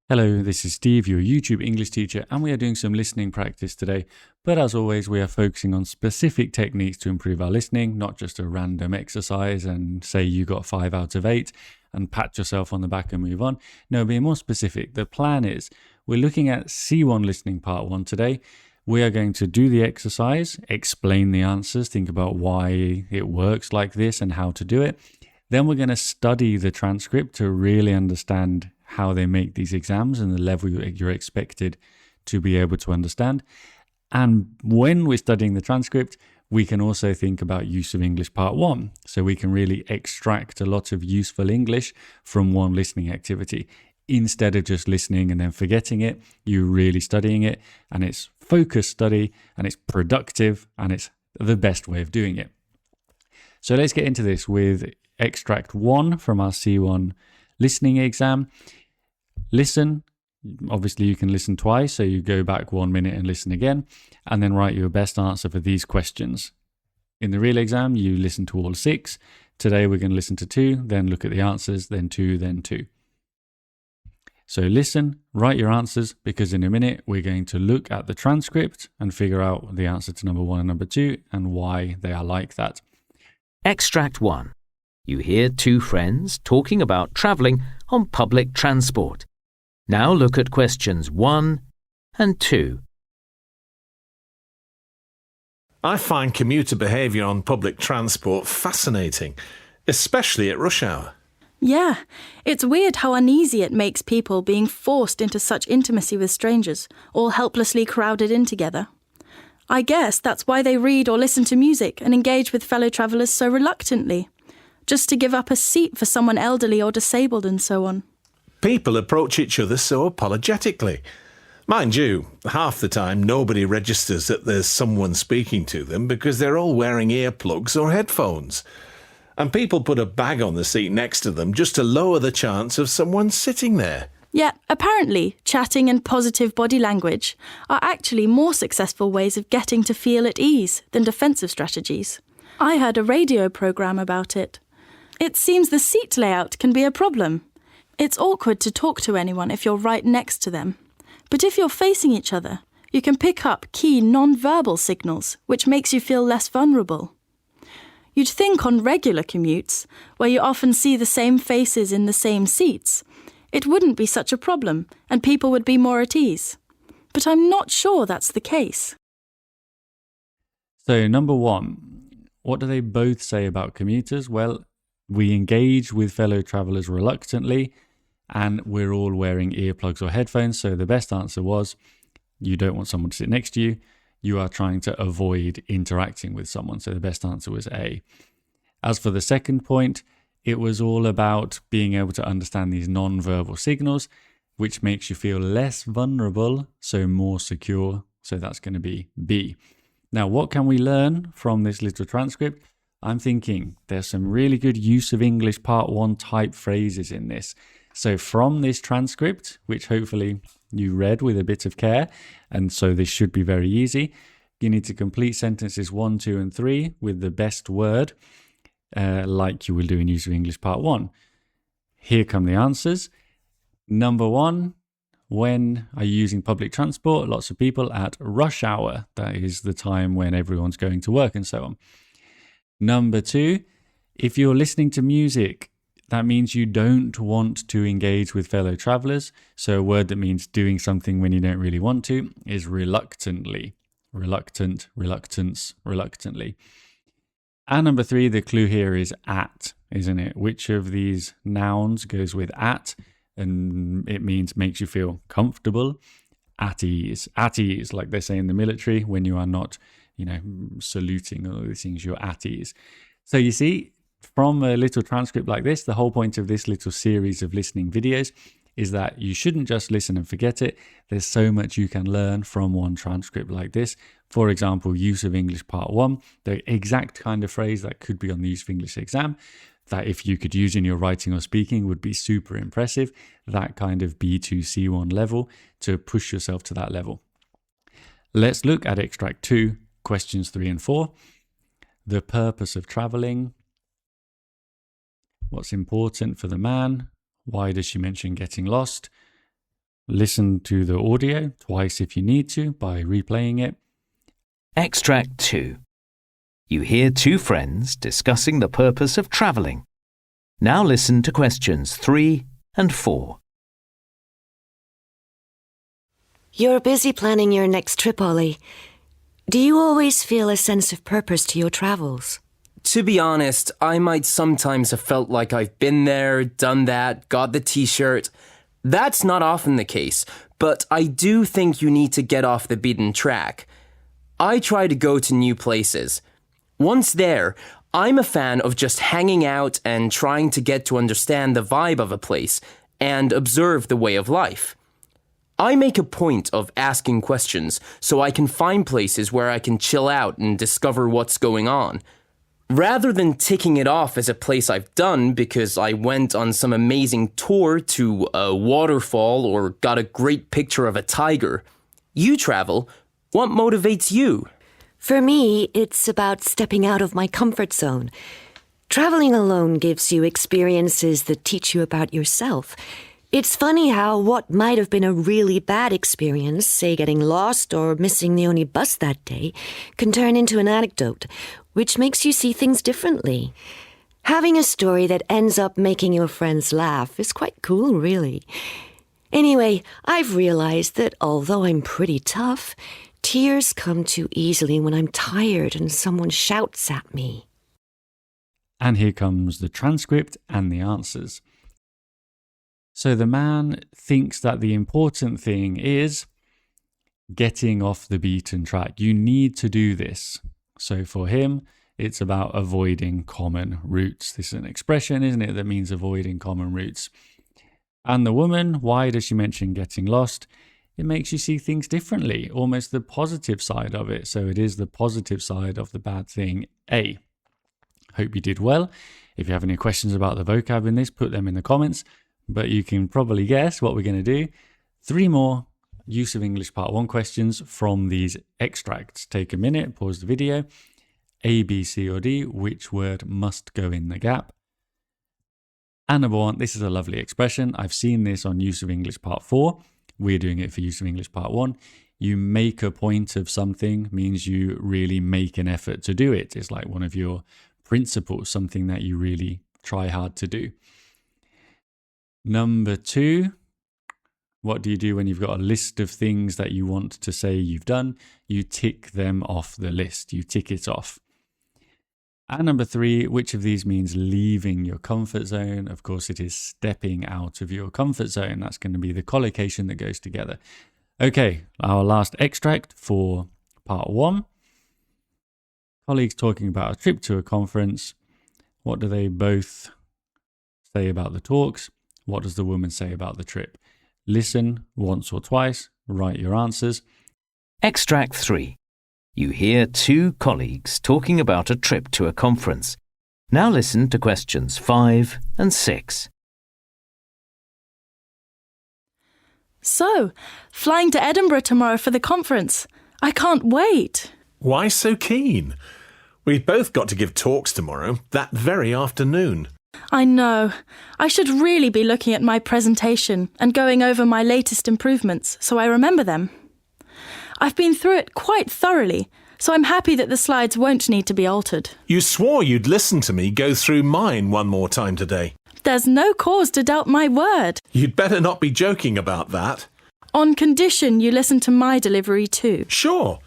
Hello, this is Steve, your YouTube English teacher, and we are doing some listening practice today. But as always, we are focusing on specific techniques to improve our listening, not just a random exercise and say you got 5 out of 8 and pat yourself on the back and move on. No, being more specific, the plan is we're looking at C1 listening part 1 today. We are going to do the exercise, explain the answers, think about why it works like this and how to do it. Then we're going to study the transcript to really understand how they make these exams and the level you're expected to be able to understand. And when we're studying the transcript, we can also think about use of English part 1. So we can really extract a lot of useful English from one listening activity. Instead of just listening and then forgetting it, you're really studying it, and it's focused study and it's productive and it's the best way of doing it. So let's get into this with extract 1 from our C1 listening exam. Listen. Obviously you can listen twice, so you go back 1 minute and listen again, and then write your best answer for these questions. In the real exam, you listen to all 6. Today we're going to listen to 2, then look at the answers, then 2, then 2. So listen, write your answers, because in a minute we're going to look at the transcript and figure out the answer to number 1 and number 2 and why they are like that. Extract 1. You hear 2 friends talking about travelling on public transport. Now look at questions 1 and 2. I find commuter behaviour on public transport fascinating, especially at rush hour. Yeah, it's weird how uneasy it makes people being forced into such intimacy with strangers, all helplessly crowded in together. I guess that's why they read or listen to music and engage with fellow travellers so reluctantly, just to give up a seat for someone elderly or disabled and so on. People approach each other so apologetically. Mind you, half the time nobody registers that there's someone speaking to them because they're all wearing earplugs or headphones. And people put a bag on the seat next to them just to lower the chance of someone sitting there. Yeah, apparently, chatting and positive body language are actually more successful ways of getting to feel at ease than defensive strategies. I heard a radio programme about it. It seems the seat layout can be a problem. It's awkward to talk to anyone if you're right next to them. But if you're facing each other, you can pick up key non-verbal signals, which makes you feel less vulnerable. You'd think on regular commutes, where you often see the same faces in the same seats, it wouldn't be such a problem and people would be more at ease. But I'm not sure that's the case. So number 1, what do they both say about commuters? Well, we engage with fellow travellers reluctantly, and we're all wearing earplugs or headphones. So the best answer was, you don't want someone to sit next to you. You are trying to avoid interacting with someone. So the best answer was A. As for the second point, it was all about being able to understand these non-verbal signals, which makes you feel less vulnerable, so more secure. So that's going to be B. Now, what can we learn from this little transcript? I'm thinking there's some really good use of English part 1 type phrases in this. So from this transcript, which hopefully you read with a bit of care, and so this should be very easy, you need to complete sentences 1, 2, and 3 with the best word, like you will do in use of English part 1. Here come the answers. Number 1, when are you using public transport? Lots of people at rush hour. That is the time when everyone's going to work and so on. Number 2, if you're listening to music, that means you don't want to engage with fellow travellers. So a word that means doing something when you don't really want to is reluctantly. Reluctant, reluctance, reluctantly. And number 3, the clue here is at, isn't it? Which of these nouns goes with at? And it means makes you feel comfortable, at ease. At ease, like they say in the military, when you are not, saluting all these things, you're at ease. So you see, from a little transcript like this, the whole point of this little series of listening videos is that you shouldn't just listen and forget it. There's so much you can learn from one transcript like this. For example, use of English part 1, the exact kind of phrase that could be on the use of English exam, that if you could use in your writing or speaking would be super impressive. That kind of B2-C1 level, to push yourself to that level. Let's look at extract 2, questions 3 and 4. The purpose of travelling. What's important for the man? Why does she mention getting lost? Listen to the audio twice if you need to by replaying it. Extract 2. You hear two friends discussing the purpose of travelling. Now listen to questions 3 and 4. You're busy planning your next trip, Ollie. Do you always feel a sense of purpose to your travels? To be honest, I might sometimes have felt like I've been there, done that, got the t-shirt. That's not often the case, but I do think you need to get off the beaten track. I try to go to new places. Once there, I'm a fan of just hanging out and trying to get to understand the vibe of a place and observe the way of life. I make a point of asking questions so I can find places where I can chill out and discover what's going on. Rather than ticking it off as a place I've done because I went on some amazing tour to a waterfall or got a great picture of a tiger. You travel. What motivates you? For me, it's about stepping out of my comfort zone. Traveling alone gives you experiences that teach you about yourself. It's funny how what might have been a really bad experience, say getting lost or missing the only bus that day, can turn into an anecdote, which makes you see things differently. Having a story that ends up making your friends laugh is quite cool, really. Anyway, I've realized that although I'm pretty tough, tears come too easily when I'm tired and someone shouts at me. And here comes the transcript and the answers. So the man thinks that the important thing is getting off the beaten track. You need to do this. So for him, it's about avoiding common routes. This is an expression, isn't it, that means avoiding common routes. And the woman, why does she mention getting lost? It makes you see things differently, almost the positive side of it. So it is the positive side of the bad thing, A. Hope you did well. If you have any questions about the vocab in this, put them in the comments. But you can probably guess what we're going to do. 3 more use of English Part 1 questions from these extracts. Take a minute, pause the video. A, B, C or D, which word must go in the gap? And number 1, this is a lovely expression. I've seen this on Use of English Part 4. We're doing it for Use of English Part 1. You make a point of something means you really make an effort to do it. It's like one of your principles, something that you really try hard to do. Number 2, what do you do when you've got a list of things that you want to say you've done? You tick them off the list. You tick it off. And number 3, which of these means leaving your comfort zone? Of course, it is stepping out of your comfort zone. That's going to be the collocation that goes together. Okay, our last extract for part 1. Colleagues talking about a trip to a conference. What do they both say about the talks? What does the woman say about the trip? Listen once or twice. Write your answers. Extract 3. You hear two colleagues talking about a trip to a conference. Now listen to questions 5 and 6. So, flying to Edinburgh tomorrow for the conference. I can't wait. Why so keen? We've both got to give talks tomorrow, that very afternoon. I know. I should really be looking at my presentation and going over my latest improvements so I remember them. I've been through it quite thoroughly, so I'm happy that the slides won't need to be altered. You swore you'd listen to me go through mine one more time today. There's no cause to doubt my word. You'd better not be joking about that. On condition you listen to my delivery too. Sure.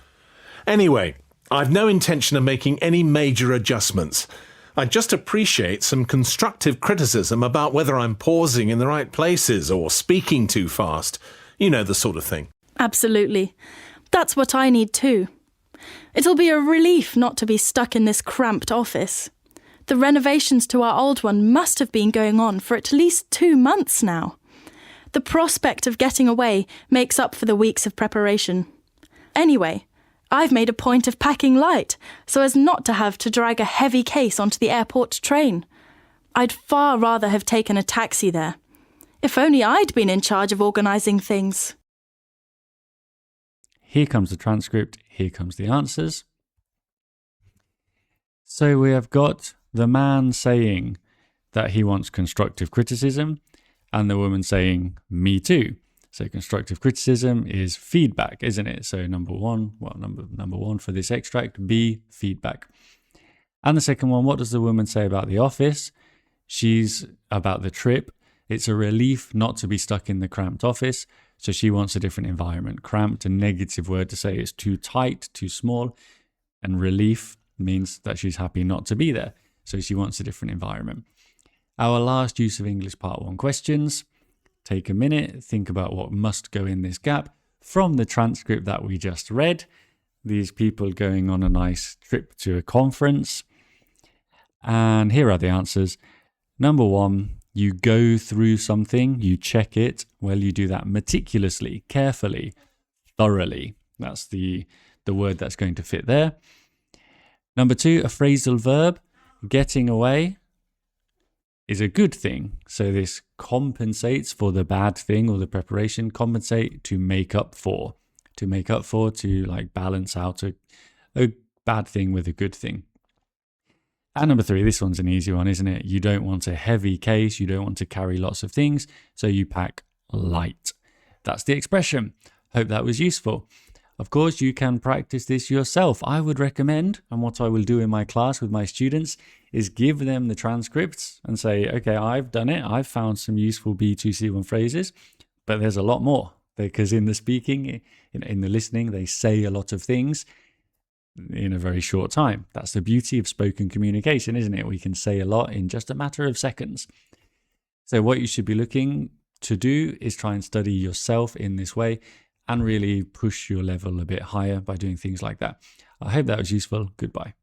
Anyway, I've no intention of making any major adjustments. I just appreciate some constructive criticism about whether I'm pausing in the right places or speaking too fast. You know, the sort of thing. Absolutely. That's what I need too. It'll be a relief not to be stuck in this cramped office. The renovations to our old one must have been going on for at least 2 months now. The prospect of getting away makes up for the weeks of preparation. Anyway, I've made a point of packing light so as not to have to drag a heavy case onto the airport train. I'd far rather have taken a taxi there. If only I'd been in charge of organising things. Here comes the transcript. Here comes the answers. So we have got the man saying that he wants constructive criticism and the woman saying, me too. So constructive criticism is feedback, isn't it? So number one for this extract, B, feedback. And the second one, what does the woman say about the office? She's about the trip. It's a relief not to be stuck in the cramped office. So she wants a different environment. Cramped, a negative word to say it's too tight, too small. And relief means that she's happy not to be there. So she wants a different environment. Our last use of English Part 1 questions. Take a minute, think about what must go in this gap from the transcript that we just read. These people going on a nice trip to a conference. And here are the answers. Number 1, you go through something, you check it. Well, you do that meticulously, carefully, thoroughly. That's the word that's going to fit there. Number 2, a phrasal verb, getting away, is a good thing. So this compensates for the bad thing or the preparation. Compensate, to make up for. To make up for, to like balance out a bad thing with a good thing. And number 3, this one's an easy one, isn't it? You don't want a heavy case. You don't want to carry lots of things. So you pack light. That's the expression. Hope that was useful. Of course, you can practice this yourself. I would recommend, and what I will do in my class with my students, is give them the transcripts and say, okay, I've done it. I've found some useful B2-C1 phrases, but there's a lot more. Because in the speaking, in the listening, they say a lot of things in a very short time. That's the beauty of spoken communication, isn't it? We can say a lot in just a matter of seconds. So what you should be looking to do is try and study yourself in this way and really push your level a bit higher by doing things like that. I hope that was useful. Goodbye.